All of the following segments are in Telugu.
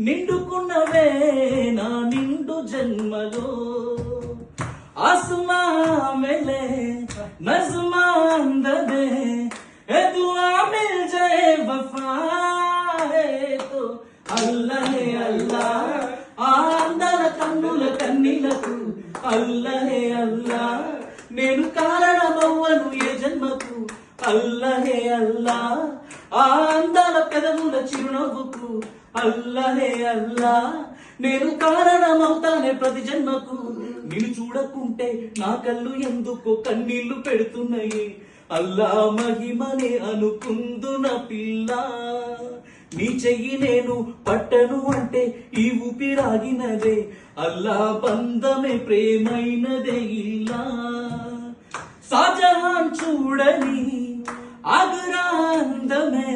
నిండుకున్నవే నా నిండు జన్మలో आसमां मिले नज़्मा अंदरे ए दुआ मिल जाए वफा है तो अल्लाह है अल्लाह आंदर कन्नुल कन्निलकु अल्लाह है अल्लाह నేను కారణమవ్వను ఏ జన్మకు అల్లాహే అల్లా ఆ అందాల పెదవుల చిరునవ్వుకు అల్లాహే అల్లా నేను కారణమవుతానే ప్రతి జన్మకు నిన్ను చూడకుంటే నా కళ్ళు ఎందుకో కన్నీళ్లు పెడుతున్నాయి అల్లా మహిమనే అనుకుందున పిల్ల నీ చెయ్యి నేను పట్టను అంటే ఈ ఊపిరాగినదే అల్లా బంధమే ప్రేమైనదే ఇలా షాజహాన్ చూడని ఆగ్రా అందమే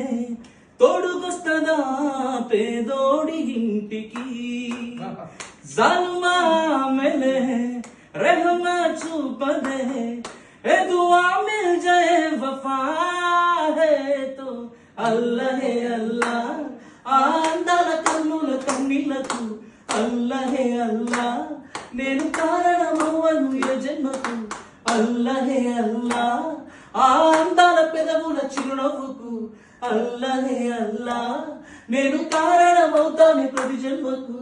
తోడుకొస్తదా పేదోడి ఇంటికి జల్మా మిలే रहमा छुपदे ए दुआ मिल जाए वफा है तो अल्लाह है अल्लाह आंदल कन्नुल कन्निलकु अल्लाह है अल्लाह నేను కారణమవ్వను ఏ జన్మకు అల్లాహ్ హే అల్లాహ్ ఆ అందాల పెదవుల చిరునవ్వుకు అల్లాహ్ హే అల్లాహ్ నేను కారణమవుతానే ప్రతి జన్మకు